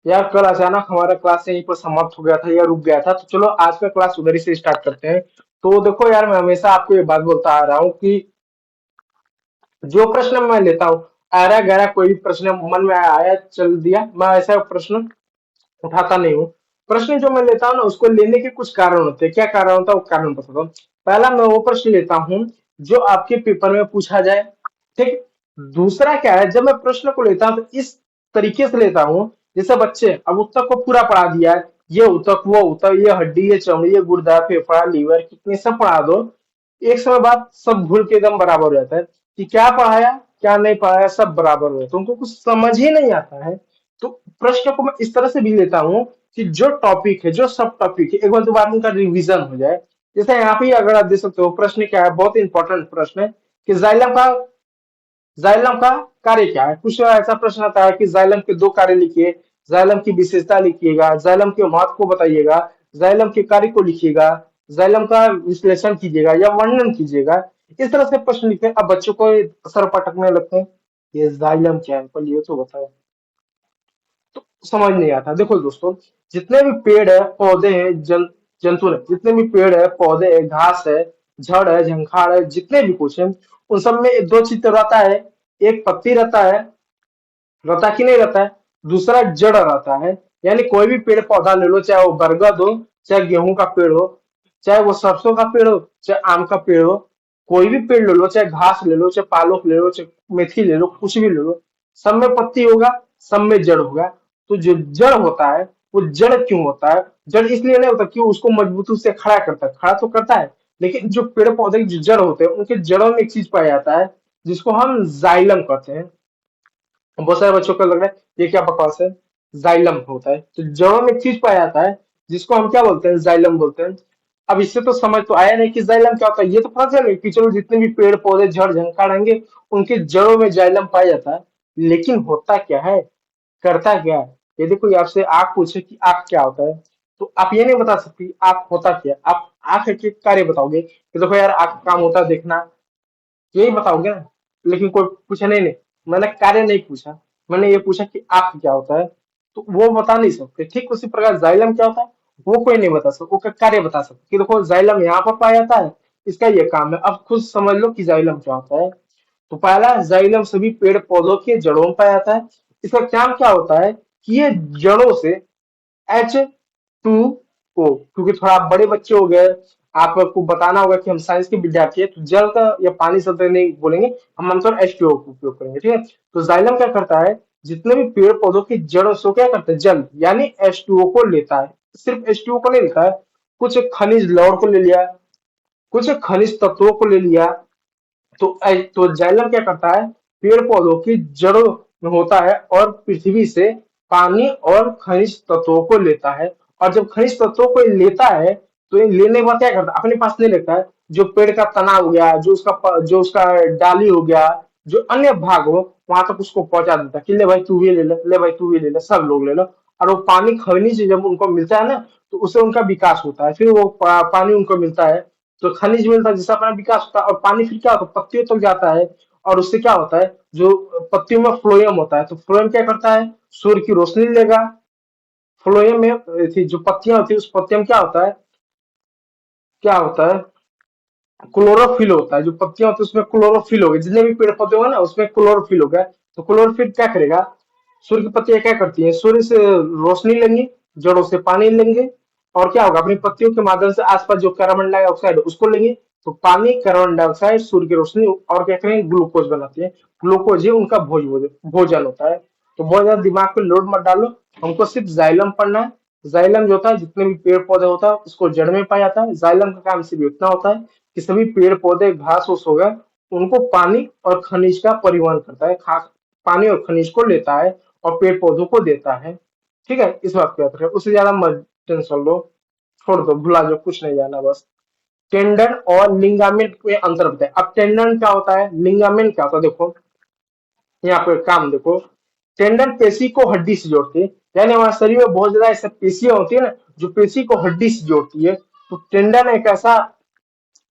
यार कल अचानक हमारा क्लास यहीं पर समाप्त हो गया था या रुक गया था, तो चलो आज का क्लास उधर ही से स्टार्ट करते हैं। तो देखो यार, मैं हमेशा आपको ये बात बोलता आ रहा हूँ कि जो प्रश्न मैं लेता हूँ, आरा गहरा कोई भी प्रश्न मन में आया चल दिया, मैं ऐसा प्रश्न उठाता नहीं हूँ। प्रश्न जो मैं लेता हूँ ना, उसको लेने के कुछ कारण होते हैं। क्या कारण होता है वो कारण बताता हूँ। पहला, मैं वो प्रश्न लेता हूँ जो आपके पेपर में पूछा जाए। ठीक। दूसरा क्या है, जब मैं प्रश्न को लेता हूँ तो इस तरीके से लेता हूँ जैसे बच्चे अब उत्तक को पूरा पढ़ा दिया है। ये उत्तक, वो उत्तक, ये हड्डी, ये चमड़ी, ये गुर्दा, फेफड़ा, लीवर, कितने सब पढ़ा दो। एक समय बाद सब भूल के एकदम बराबर हो जाता है कि क्या पढ़ाया क्या नहीं पढ़ाया, सब बराबर हो, तो उनको कुछ समझ ही नहीं आता है। तो प्रश्न को मैं इस तरह से भी लेता हूँ कि जो टॉपिक है, जो सब टॉपिक है, एक बार दोबारा उनका रिवीजन हो जाए। जैसे यहाँ पे अगर आप देख सकते हो, प्रश्न क्या है, बहुत इंपॉर्टेंट प्रश्न है कि जाइलम का कार्य क्या है। कुछ ऐसा प्रश्न आता है कि जाइलम के दो कार्य लिखिए, जाइलम की विशेषता लिखिएगा, जाइलम के महत्व को बताइएगा, जाइलम के कार्य को लिखिएगा, जाइलम का विश्लेषण कीजिएगा या वर्णन कीजिएगा। इस तरह से प्रश्न लिखे, अब बच्चों को सर पटकने लगते हैं, ये जाइलम क्या है, पहले ये तो बताओ। तो समझ नहीं आता। देखो दोस्तों, जितने भी पेड़ है पौधे हैं, जंतु है, जितने भी पेड़ है पौधे है, घास है, झड़ है, झंखाड़ है, जितने भी कुछ है, उन सब में दो चीज तो रहता है। एक पत्ती रहता है, रहता कि नहीं रहता है। दूसरा जड़ रहता है। यानी कोई भी पेड़ पौधा ले लो, चाहे वो बरगद हो, चाहे गेहूं का पेड़ हो, चाहे वो सरसों का पेड़ हो, चाहे आम का पेड़ हो, कोई भी पेड़ ले लो, चाहे घास ले लो, चाहे पालक ले लो, चाहे मेथी ले लो, कुछ भी ले लो, सब में पत्ती होगा, सब में जड़ होगा। तो जो जड़ होता है, वो जड़ क्यों होता है? जड़ इसलिए नहीं होता कि उसको मजबूती से खड़ा करता है, खड़ा तो करता है, लेकिन जो पेड़ पौधे की जो जड़ होते हैं, उनके जड़ों में एक चीज पाया जाता है जिसको हम जाइलम कहते हैं। बहुत सारे बच्चों को लग रहा है ये क्या बकवास है, जाइलम होता है। तो जड़ों में एक चीज पाया जाता है जिसको हम क्या बोलते हैं, जाइलम बोलते हैं। अब इससे तो समझ तो आया नहीं कि जाइलम क्या होता है। ये तो पता चल गया कि चलो जितने भी पेड़ पौधे झड़ झंकाड़ रहेंगे, उनकी जड़ों में जाइलम पाया जाता है। लेकिन होता क्या है, करता क्या है? यदि कोई आपसे आंख पूछे कि आंख क्या होता है, तो आप ये नहीं बता सकती आंख होता क्या है। आप आंख के कार्य बताओगे कि देखो यार, आंख का काम होता है देखना, यही बताओगे ना। लेकिन कोई पूछा नहीं, नहीं, मैंने कार्य नहीं पूछा, मैंने ये पूछा कि आप क्या होता है, तो वो बता नहीं सकते। ठीक उसी प्रकार जाइलम क्या होता है, वो कोई नहीं बता सकता, वो का कार्य बता सकते कि देखो जाइलम यहाँ पर पाया जाता है, इसका ये काम है। अब खुद समझ लो कि जाइलम क्या होता है। तो पहला, जाइलम सभी पेड़ पौधों के जड़ों में पाया जाता है। इसका काम क्या होता है कि ये जड़ों से H2O, क्योंकि थोड़ा आप बड़े बच्चे हो गए, आपको बताना होगा कि हम साइंस के विद्यार्थी है, तो जल का या पानी शब्द नहीं बोलेंगे, हम आमतौर H2O का उपयोग करेंगे। ठीक है। तो जाइलम क्या करता है, जितने भी पेड़ पौधों की जड़ों से वो क्या करता है, जल यानी H2O को लेता है। सिर्फ H2O को नहीं लेता है, कुछ खनिज लवण को ले लिया, कुछ खनिज तत्वों को ले लिया। तो जाइलम क्या करता है, पेड़ पौधों की जड़ों में होता है और पृथ्वी से पानी और खनिज तत्वों को लेता है। और जब खनिज तत्वों को ये लेता है, तो ये लेने के बाद क्या करता है, अपने पास नहीं लेता है, जो पेड़ का तना हो गया, जो उसका डाली हो गया, जो अन्य भाग हो, वहां तक उसको पहुंचा देता है कि ले भाई तू ये ले ले, ले भाई तू ये ले ले, सब लोग ले लो। और वो पानी खनिज जब उनको मिलता है ना, तो उससे उनका विकास होता है। फिर वो पानी उनको मिलता है, तो खनिज मिलता है जिससे अपना विकास होता है। और पानी फिर क्या होता है, पत्तियों तक जाता है। और उससे क्या होता है, जो पत्तियों में फ्लोएम होता है, तो फ्लोएम क्या करता है, सूर्य की रोशनी लेगा। फ्लोएम में थी जो पत्तियां होती है, उस पत्तियों में क्या होता है, क्लोरोफिल होता है। जो पत्तियां होती है उसमें क्लोरोफिल हो गया, जितने भी पेड़ पौधे होंगे ना उसमें क्लोरोफिल हो गया। तो क्लोरोफिल क्या करेगा, सूर्य की पत्तियां क्या करती हैं, सूर्य से रोशनी लेंगी, जड़ों से पानी लेंगे, और क्या होगा, अपनी पत्तियों के माध्यम से आसपास जो कार्बन डाइऑक्साइड है उसको लेंगे। तो पानी, कार्बन डाइऑक्साइड, सूर्य की रोशनी, और क्या करेंगे, ग्लूकोज बनाती है। ग्लूकोज ही उनका भोजन होता है। तो बहुत ज्यादा दिमाग पे लोड मत डालो, हमको सिर्फ जाइलम पढ़ना है। जाइलम जो होता है, जितने भी पेड़ पौधे होता है उसको जड़ में पाया जाता है। जाइलम का काम सिर्फ इतना होता है कि सभी पेड़ पौधे घास फूस हो गए, उनको पानी और खनिज का परिवहन करता है, खास पानी और खनिज को लेता है और पेड़ पौधों को देता है। ठीक है, इस बात को याद रखें, उससे ज्यादा मत टेंशन लो, छोड़ दो, भुला जाओ, कुछ नहीं जाना बस। टेंडन और लिगामेंट में अंतर बताए। अब टेंडन क्या होता है, लिगामेंट क्या होता है, देखो यहाँ पे काम देखो। टेंडन पेशी को हड्डी से जोड़ती है, यानी हमारे शरीर में बहुत ज्यादा ऐसे पेशियां होती है ना, जो पेशी को हड्डी से जोड़ती है। तो टेंडन एक ऐसा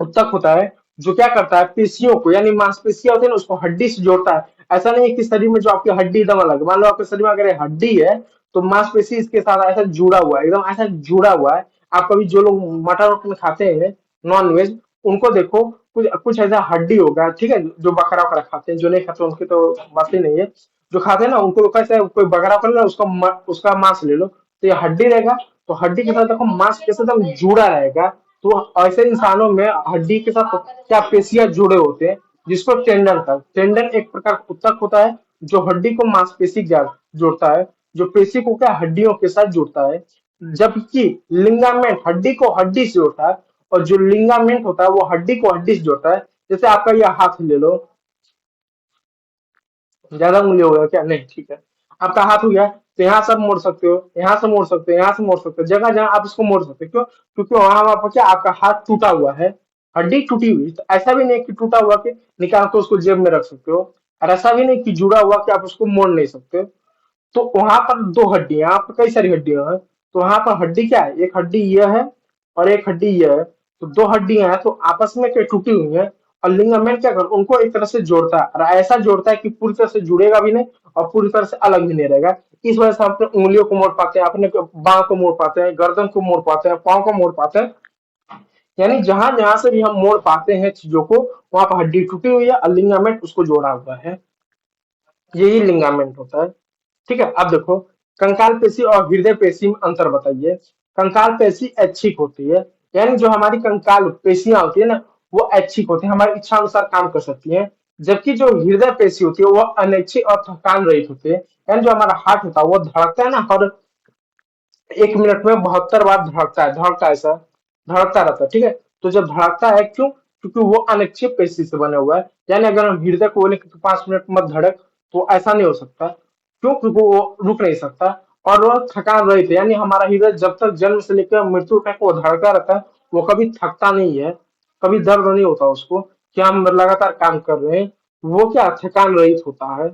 ऊतक होता है जो क्या करता है, पेशियों को, यानी मांसपेशियां होती है ना, उसको हड्डी से जोड़ता है। ऐसा नहीं है कि शरीर में जो आपकी हड्डी एकदम अलग है। मान लो आपके शरीर में अगर ये हड्डी है, तो मांसपेशी इसके साथ ऐसा जुड़ा हुआ है, एकदम ऐसा जुड़ा हुआ है। आप कभी जो लोग मटन वटन खाते हैं नॉन वेज, उनको देखो, कुछ कुछ ऐसा हड्डी होगा, ठीक है, जो बकरा वकरा खाते हैं, जो नहीं खाते उनकी तो बात ही नहीं है। जो खाते हैं ना उनको तो कैसे, कोई बकरा कर लो, उसका मांस ले लो, तो ये हड्डी रहेगा। तो हड्डी के साथ देखो मांस कैसे एकदम जुड़ा रहेगा। तो ऐसे इंसानों में हड्डी के साथ क्या पेशियां जुड़े होते हैं, जिसको टेंडन का, टेंडन एक प्रकार का ऊतक होता है जो हड्डी को मांसपेशी जोड़ता है, जो पेशी को क्या हड्डियों के साथ जोड़ता है। जबकि लिंगामेंट हड्डी को हड्डी से जोड़ता है, और जो लिंगामेंट होता है वो हड्डी को हड्डी से जोड़ता है। जैसे आपका ये हाथ ले लो, ज्यादा उंगली हो गया क्या, नहीं ठीक है, आपका हाथ हो गया, तो यहाँ सब मोड़ सकते हो, यहाँ से मोड़ सकते हो, यहाँ से मोड़ सकते हो, जगह जगह आप इसको मोड़ सकते हो। क्यों? क्योंकि वहां वहां पर क्या आपका हाथ टूटा हुआ है, हड्डी टूटी हुई, तो ऐसा भी नहीं कि टूटा हुआ कि निकाल के उसको जेब में रख सकते हो, और ऐसा भी नहीं कि जुड़ा हुआ कि आप उसको मोड़ नहीं सकते। तो वहां पर दो हड्डियां, यहाँ पर कई सारी हड्डियां हैं, तो वहां पर हड्डी क्या है, एक हड्डी यह है और एक हड्डी यह है। तो दो हड्डियां हैं, तो आपस में क्या टूटी हुई है, और लिगामेंट क्या कर उनको एक तरह से जोड़ता है, और ऐसा जोड़ता है कि पूरी तरह से जुड़ेगा भी नहीं और पूरी तरह से अलग भी नहीं रहेगा। इस वजह से हम अपने उंगलियों को मोड़ पाते हैं, अपने बाह को मोड़ पाते हैं, गर्दन को मोड़ पाते हैं, पाँव को मोड़ पाते हैं। यानी जहां जहां से भी हम मोड़ पाते हैं चीजों को, वहां पर हड्डी टूटी हुई है और लिगामेंट उसको जोड़ा हुआ है। यही लिगामेंट होता है। ठीक है, अब देखो, कंकाल पेशी और हृदय पेशी में अंतर बताइए। कंकाल पेशी ऐच्छिक होती है, यानी जो हमारी कंकाल पेशियां होती है ना, वो ऐच्छिक होती है, हमारी इच्छा अनुसार काम कर सकती है। जबकि जो हृदय पेशी होती है वो अनैच्छिक और थकान रहित होती है। यानी जो हमारा हार्ट होता है वो धड़कता है ना, हर 1 मिनट में 72 बार धड़कता है ऐसा, धड़कता रहता है, ठीक है। तो जब धड़कता है, क्यों? क्योंकि वो अनिश्चित पेशी से बना हुआ है। यानी अगर हम हृदय को बोले कि तू 5 मिनट मत धड़क, तो ऐसा नहीं हो सकता। क्यों? क्योंकि वो रुक नहीं सकता, और वो थकान रहित है। यानी हमारा हृदय जब तक जन्म से लेकर मृत्यु तक वो धड़का रहता है, वो कभी थकता नहीं है, कभी दर्द नहीं होता उसको कि हम लगातार काम कर रहे हैं। वो क्या, थकान रहित होता है।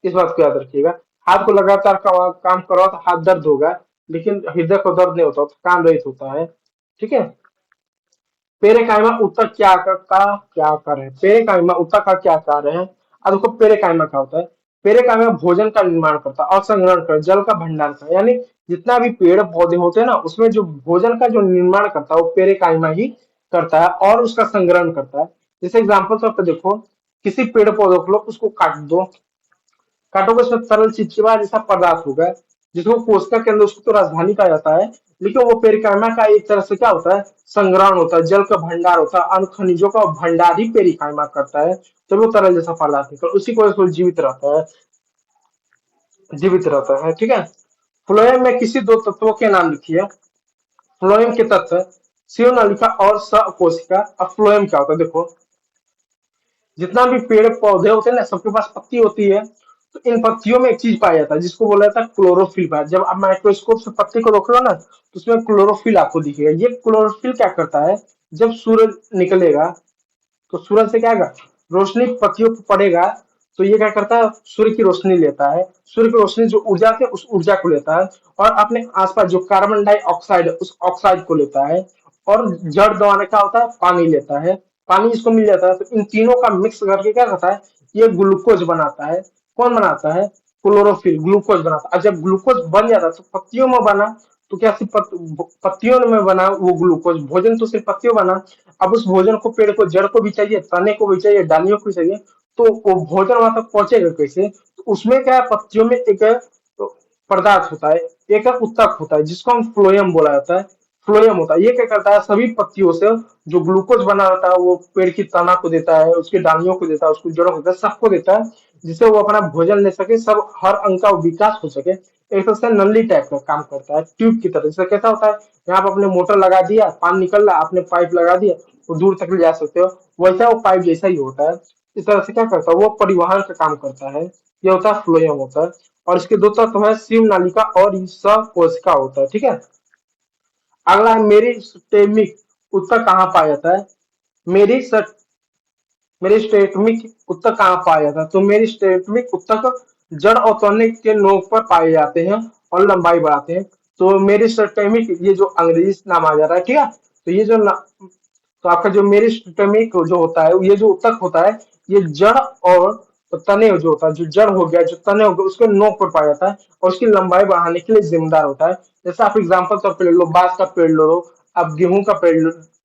इस बात को याद रखिएगा। हाथ को लगातार काम करो तो हाथ दर्द होगा, लेकिन हृदय को दर्द नहीं होता, थकान रहित होता है। ठीक है। पेरेकाइमा ऊतक का क्या कार्य है? पेरेकाइमा ऊतक का क्या कार्य है? अब देखो पेरेकाइमा क्या होता है। पेरेकाइमा भोजन का निर्माण करता है और संग्रहण करता है, जल का भंडारण करता है। यानी जितना भी पेड़ पौधे होते हैं ना, उसमें जो भोजन का जो निर्माण करता है वो पेरेकाइमा ही करता है, और उसका संग्रहण करता है। जैसे एग्जाम्पल तौर पर देखो, किसी पेड़ पौधे को लो, उसको काट दो, काटोगे उसमें तरल चिपचिपा जैसा पदार्थ होगा, जिसको कोशिका के अंदर, उसको तो राजधानी कहा जाता है, लेकिन वो पेरिकाइमा का एक तरह से क्या होता है, संग्रहण होता है, जल का भंडार होता है, अन्य खनिजों का भंडार ही पेरिकाइमा करता है। तो वो तरल जैसा पदार्थ निकल उसी को वजह से जीवित रहता है, जीवित रहता है। ठीक है। फ्लोएम में किसी दो तत्वों के नाम लिखिए। फ्लोएम के तत्व, शिवनलिका और सकोशिका। अब फ्लोएम क्या होता है देखो, जितना भी पेड़ पौधे होते हैं ना, सबके पास पत्ती होती है। तो इन पत्तियों में एक चीज पाया जाता है जिसको बोला जाता है क्लोरोफिल पाया। जब आप माइक्रोस्कोप से पत्ती को देखोगे ना, तो उसमें क्लोरोफिल आपको दिखेगा। ये क्लोरोफिल क्या करता है, जब सूरज निकलेगा, तो सूरज से क्या होगा, रोशनी पत्तियों पर पड़ेगा, तो ये क्या करता है, सूर्य की रोशनी लेता है। सूर्य की रोशनी जो ऊर्जा है उस ऊर्जा को लेता है, और अपने आसपास जो कार्बन डाइऑक्साइड है उस ऑक्साइड को लेता है, और जड़ द्वारा क्या होता है, पानी लेता है, पानी इसको मिल जाता है। तो इन तीनों का मिक्स करके क्या करता है, ये ग्लूकोज बनाता है। कौन बनाता है? क्लोरोफिल ग्लूकोज बनाता है। और जब ग्लूकोज बन जाता है तो पत्तियों में बना, तो क्या सिर्फ पत्तियों में बना वो ग्लूकोज, भोजन तो सिर्फ पत्तियों बना। अब उस भोजन को पेड़ को, जड़ को भी चाहिए, तने को भी चाहिए, डालियों को भी चाहिए, तो वो भोजन वहां तक पहुंचेगा कैसे? तो उसमें क्या है, पत्तियों में एक पदार्थ होता है, एक उत्तक होता है, जिसको हम फ्लोएम बोला जाता है। फ्लोएम होता है, ये क्या करता है, सभी पत्तियों से जो ग्लूकोज बना रहता है वो पेड़ की तना को देता है, उसकी डालियों को देता है, उसकी जड़ों को देता है, सबको देता है, जिससे वो अपना भोजन ले सके, सब हर अंग का विकास हो सके। एक तरह से नली टाइप का काम करता है, ट्यूब की तरह। जैसे कैसा होता है, यहाँ पर आपने मोटर लगा दिया, पानी निकल रहा, आपने पाइप लगा दिया, वो दूर तक ले जा सकते हो, वैसा वो पाइप जैसा ही होता है। इस तरह से क्या करता है, वो परिवहन का काम करता है। ये होता है फ्लोएम होता है। और इसके दो तत्व है, शिव नालिका और कोशिका होता है। ठीक है। अगला है मेरिस्टेमिक उत्तक कहाँ पाया जाता है? मेरी मेरिस्टेमिक उत्तक कहाँ पाया जाता है? तो मेरिस्टेमिक उत्तक जड़ और तने के नोक पर पाए जाते हैं और लंबाई बढ़ाते हैं। तो मेरिस्टेमिक, ये जो अंग्रेजी नाम आ जा रहा है, ठीक है। तो ये जो तो आपका जो मेरिस्टेमिक जो होता है, ये जो उत्तक होता है, ये जड़ और तो तने जो होता है, जो जड़ हो गया, जो तने हो गए, उसके नोक पर पाया जाता है और उसकी लंबाई बढ़ाने के लिए जिम्मेदार होता है। जैसे आप एग्जाम्पल तौर पर ले लो, बांस का पेड़ ले लो, आप गेहूं का पेड़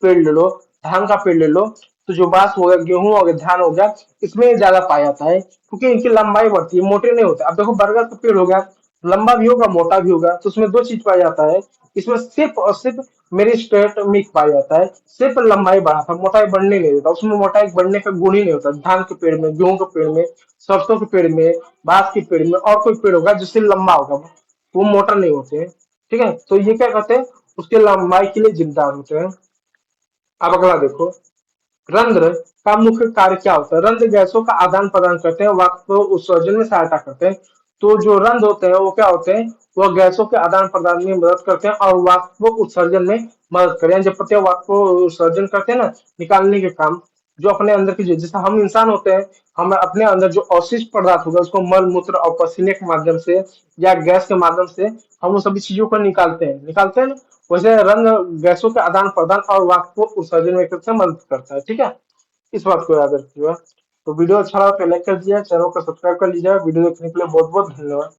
ले लो, धान का पेड़ ले लो। तो जो बांस हो गया, गेहूं हो गया, धान हो गया, इसमें ये ज्यादा पाया जाता है क्योंकि इनकी लंबाई बढ़ती है, मोटे नहीं होते। अब देखो बरगद का पेड़ हो गया, लंबा भी होगा, मोटा भी होगा, तो उसमें दो चीज पाया जाता है। इसमें सिर्फ और सिर्फ मेरिस्टेट मिल्क पाया जाता है, सिर्फ लंबाई बढ़ाता है, मोटाई बढ़ने नहीं देता। उसमें मोटाई बढ़ने का गुण ही नहीं होता। धान के पेड़ में, गेहूं के पेड़ में, सरसों के पेड़ में, बांस के पेड़ में और कोई पेड़ होगा जिससे लंबा होगा, वो मोटा नहीं होते हैं। ठीक है, तो ये क्या कहते हैं, उसके लंबाई के लिए जिम्मेदार होते हैं। अब अगला देखो, रंध्र का मुख्य कार्य क्या होता है। रंध्र गैसों का आदान प्रदान करते हैं, वाष्प उत्सर्जन में सहायता करते हैं। तो जो रंध्र होते हैं वो क्या होते हैं, वो गैसों के आदान प्रदान में मदद करते हैं और वाष्प उत्सर्जन में मदद करते हैं। जब प्रत्येक वाष्प उत्सर्जन करते हैं ना, निकालने के काम, जो अपने अंदर की, जैसे हम इंसान होते हैं, हम अपने अंदर जो अवशिष्ट पदार्थ होगा उसको मल मूत्र और पसीने के माध्यम से या गैस के माध्यम से हम उन सभी चीजों को निकालते हैं ना। वैसे रंग गैसों के आदान प्रदान और वाष्प को उत्सर्जन में करते हैं, मदद करता है। ठीक है, इस बात को याद रखिएगा। तो वीडियो अच्छा लगा तो लाइक कर दीजिए, चैनल को सब्सक्राइब कर लीजिए। वीडियो देखने के लिए बहुत बहुत धन्यवाद।